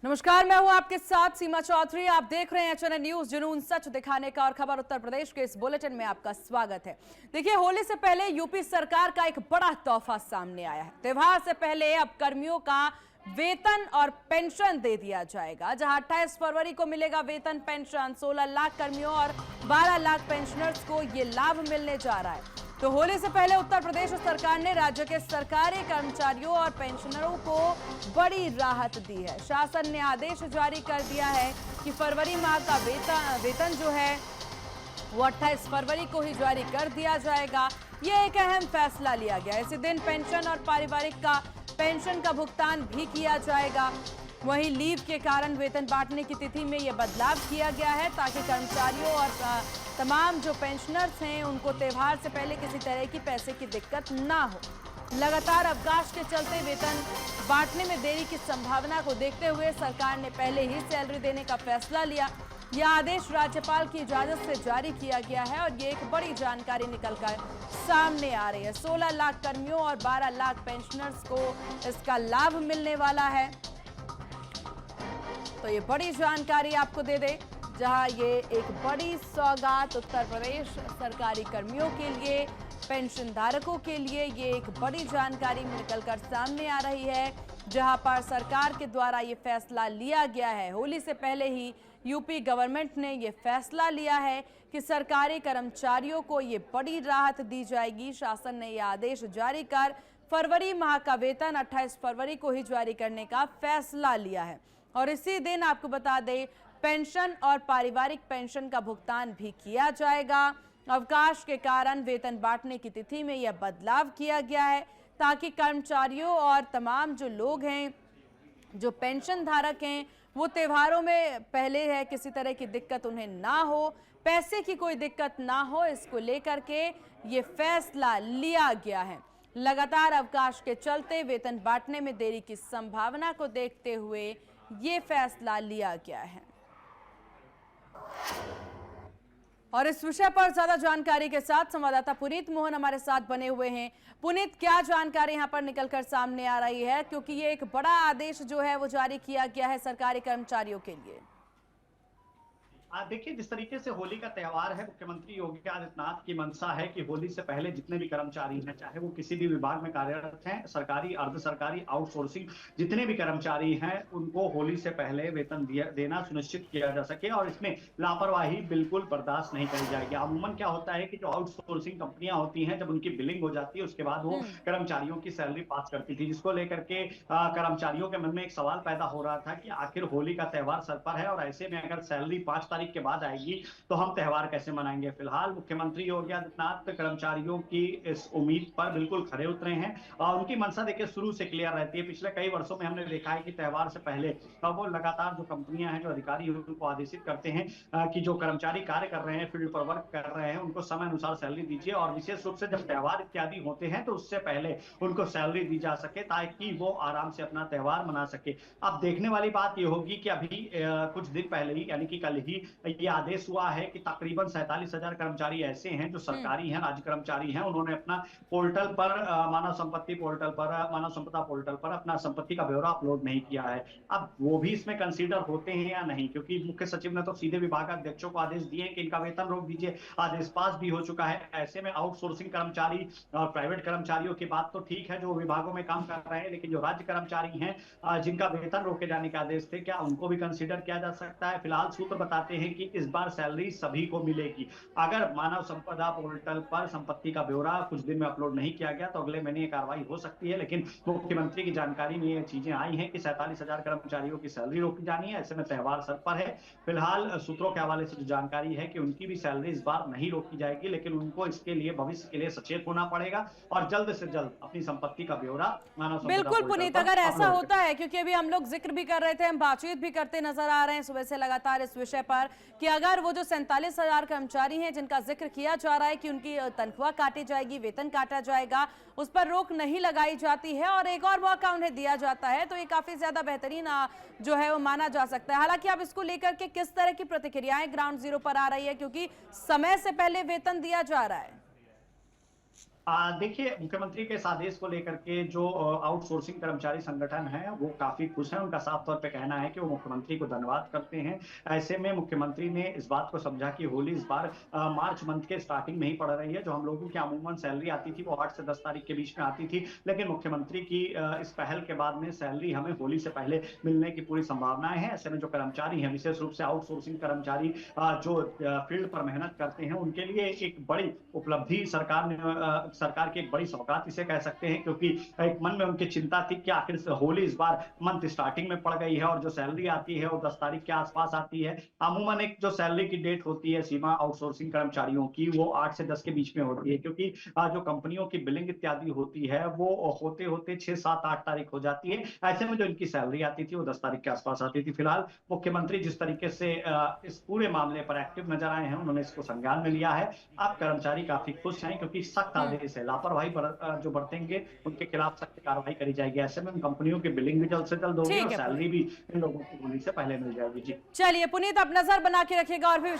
नमस्कार, मैं हूं आपके साथ सीमा चौधरी। आप देख रहे हैं चैनल न्यूज, जुनून सच दिखाने का। और खबर उत्तर प्रदेश के इस बुलेटिन में आपका स्वागत है। देखिए, होली से पहले यूपी सरकार का एक बड़ा तोहफा सामने आया है। त्योहार से पहले अब कर्मियों का वेतन और पेंशन दे दिया जाएगा। जहां 28 फरवरी को मिलेगा वेतन पेंशन। 16 लाख कर्मियों और 12 लाख पेंशनर्स को ये लाभ मिलने जा रहा है। तो होली से पहले उत्तर प्रदेश सरकार ने राज्य के सरकारी कर्मचारियों और पेंशनरों को बड़ी राहत दी है। शासन ने आदेश जारी कर दिया है कि फरवरी माह का वेतन जो है वो 28 फरवरी को ही जारी कर दिया जाएगा। ये एक अहम फैसला लिया गया। इसी दिन पेंशन और पारिवारिक का पेंशन का भुगतान भी किया जाएगा। वहीं लीव के कारण वेतन बांटने की तिथि में यह बदलाव किया गया है ताकि कर्मचारियों और तमाम जो पेंशनर्स हैं उनको त्योहार से पहले किसी तरह की पैसे की दिक्कत ना हो। लगातार अवकाश के चलते वेतन बांटने में देरी की संभावना को देखते हुए सरकार ने पहले ही सैलरी देने का फैसला लिया। यह आदेश राज्यपाल की इजाजत से जारी किया गया है और ये एक बड़ी जानकारी निकलकर सामने आ रही है। 16 लाख कर्मियों और 12 लाख पेंशनर्स को इसका लाभ मिलने वाला है। तो ये बड़ी जानकारी आपको दे दे, जहां ये एक बड़ी सौगात उत्तर प्रदेश सरकारी कर्मियों के लिए, पेंशन धारकों के लिए ये एक बड़ी जानकारी निकलकर सामने आ रही है। जहां पर सरकार के द्वारा ये फैसला लिया गया है। होली से पहले ही यूपी गवर्नमेंट ने ये फैसला लिया है कि सरकारी कर्मचारियों को ये बड़ी राहत दी जाएगी। शासन ने यह आदेश जारी कर फरवरी माह का वेतन 28 फरवरी को ही जारी करने का फैसला लिया है। और इसी दिन आपको बता दें, पेंशन और पारिवारिक पेंशन का भुगतान भी किया जाएगा। अवकाश के कारण वेतन बांटने की तिथि में यह बदलाव किया गया है ताकि कर्मचारियों और तमाम जो लोग हैं, जो पेंशन धारक हैं, वो त्योहारों में पहले है किसी तरह की दिक्कत उन्हें ना हो, पैसे की कोई दिक्कत ना हो। इसको लेकर के ये फैसला लिया गया है। लगातार अवकाश के चलते वेतन बांटने में देरी की संभावना को देखते हुए ये फैसला लिया गया है। और इस विषय पर ज्यादा जानकारी के साथ संवाददाता पुनीत मोहन हमारे साथ बने हुए हैं। पुनीत, क्या जानकारी यहां पर निकलकर सामने आ रही है, क्योंकि ये एक बड़ा आदेश जो है वो जारी किया गया है सरकारी कर्मचारियों के लिए? देखिए, जिस तरीके से होली का त्योहार है, मुख्यमंत्री योगी आदित्यनाथ की मंशा है कि होली से पहले जितने भी कर्मचारी हैं, चाहे वो किसी भी विभाग में कार्यरत हैं, सरकारी, अर्ध सरकारी, आउटसोर्सिंग, जितने भी कर्मचारी हैं, उनको होली से पहले वेतन देना सुनिश्चित किया जा सके और इसमें लापरवाही बिल्कुल बर्दाश्त नहीं करी जाएगी। अमूमन क्या होता है कि जो आउटसोर्सिंग कंपनियां होती हैं, जब उनकी बिलिंग हो जाती है उसके बाद वो कर्मचारियों की सैलरी पास करती थी, जिसको लेकर के कर्मचारियों के मन में एक सवाल पैदा हो रहा था कि आखिर होली का त्योहार सर पर है और ऐसे में अगर सैलरी 5 तारीख के बाद आएगी तो हम त्योहार कैसे मनाएंगे। फिलहाल मुख्यमंत्री योगी आदित्यनाथ कर्मचारियों की इस उम्मीद पर बिल्कुल खरे उतरे हैं और उनकी मंशा देखिए शुरू से क्लियर रहती है। पिछले कई वर्षों में हमने देखा है कि त्योहार से पहले वो लगातार जो कंपनियां हैं, जो अधिकारी उनको आदेशित करते हैं कि जो कर्मचारी कार्य कर रहे हैं, फील्ड पर वर्क कर रहे हैं, उनको समय अनुसार सैलरी दीजिए और विशेष रूप से जब त्योहार इत्यादि होते हैं तो उससे पहले उनको सैलरी दी जा सके ताकि वो आराम से अपना त्योहार मना सके। अब देखने वाली बात ये होगी कि अभी कुछ दिन पहले ही, यानी कि कल ही ये आदेश हुआ है कि तकरीबन 47,000 कर्मचारी ऐसे हैं जो सरकारी हैं, राज्य कर्मचारी हैं, उन्होंने अपना पोर्टल पर, मानव संपत्ति पोर्टल पर, मानव संपदा पोर्टल पर अपना संपत्ति का ब्यौरा अपलोड नहीं किया है। अब वो भी इसमें कंसीडर होते हैं या नहीं, क्योंकि मुख्य सचिव ने तो सीधे विभागाध्यक्षों को आदेश दिए कि इनका वेतन रोक दीजिए। आदेश पास भी हो चुका है। ऐसे में आउटसोर्सिंग कर्मचारी और प्राइवेट कर्मचारियों की बात तो ठीक है जो विभागों में काम कर रहे हैं, लेकिन जो राज्य कर्मचारी हैं जिनका वेतन रोके जाने के आदेश थे, क्या उनको भी कंसीडर किया जा सकता है? फिलहाल सूत्र बताते हैं कि इस बार सैलरी सभी को मिलेगी। अगर मानव संपदा पोर्टल पर संपत्ति का ब्यौरा कुछ दिन में अपलोड नहीं किया गया तो अगले महीने ये कार्रवाई हो सकती है, लेकिन मुख्यमंत्री की जानकारी में ये चीजें आई हैं कि 47,000 कर्मचारियों की सैलरी रोकी जानी है। ऐसे में त्योहार सर पर है। फिलहाल सूत्रों के हवाले से जो जानकारी है कि उनकी भी सैलरी इस बार नहीं रोकी जाएगी, लेकिन उनको इसके लिए भविष्य के लिए सचेत होना पड़ेगा और जल्द से जल्द अपनी संपत्ति का ब्यौरा मानव संपदा बिल्कुल पोर्टल पुनीत, पर अगर ऐसा अपलोड होता है, क्योंकि अभी हम लोग जिक्र भी कर रहे थे, हम बातचीत भी करते नजर आ रहे हैं सुबह से लगातार इस विषय पर कि अगर वो जो 47,000 कर्मचारी हैं जिनका जिक्र किया जा रहा है कि उनकी तनख्वाह काटी जाएगी, वेतन काटा जाएगा, उस पर रोक नहीं लगाई जाती है और एक और मौका उन्हें दिया जाता है, तो ये काफी ज्यादा बेहतरीन जो है वो माना जा सकता है। हालांकि अब इसको लेकर के किस तरह की प्रतिक्रियाएं ग्राउंड जीरो पर आ रही है, क्योंकि समय से पहले वेतन दिया जा रहा है? देखिए, मुख्यमंत्री के इस आदेश को लेकर के जो आउटसोर्सिंग कर्मचारी संगठन है वो काफी खुश हैं। उनका साफ तौर पे कहना है कि वो मुख्यमंत्री को धन्यवाद करते हैं। ऐसे में मुख्यमंत्री ने इस बात को समझा कि होली इस बार मार्च मंथ के स्टार्टिंग में ही पड़ रही है। जो हम लोगों की अमूमन सैलरी आती थी वो 8 से 10 तारीख के बीच में आती थी, लेकिन मुख्यमंत्री की इस पहल के बाद में सैलरी हमें होली से पहले मिलने की पूरी संभावनाएं हैं। ऐसे में जो कर्मचारी हैं, विशेष रूप से आउटसोर्सिंग कर्मचारी जो फील्ड पर मेहनत करते हैं, उनके लिए एक बड़ी उपलब्धि सरकार की एक बड़ी सौगात इसे कह सकते हैं, क्योंकि एक मन में उनकी चिंता थी कि आखिर होली इस बार मंथ स्टार्टिंग में पड़ गई है और जो सैलरी आती है वो 10 तारीख के आसपास आती है। अमूमन एक जो सैलरी की डेट होती है सीमा आउटसोर्सिंग कर्मचारियों की, वो 8 से 10 के बीच में होती है, क्योंकि जो कंपनियों की बिलिंग इत्यादि होती है वो होते होते 6, 7, 8 तारीख हो जाती है। ऐसे में जो इनकी सैलरी आती थी वो 10 तारीख के आसपास आती थी। फिलहाल मुख्यमंत्री जिस तरीके से इस पूरे मामले पर एक्टिव नजर आए हैं, उन्होंने इसको संज्ञान में लिया है। अब कर्मचारी काफी खुश हैं, क्योंकि सख्त आदेश है, लापरवाही जो बरतेंगे उनके खिलाफ सख्त कार्रवाई करी जाएगी। ऐसे में इन कंपनियों की बिलिंग भी जल्द से जल्द होगी ठीक और है सैलरी पुनीत। भी इन लोगों की होली से पहले मिल जाएगी। जी चलिए पुनीत, आप नजर बना के रखिएगा और भी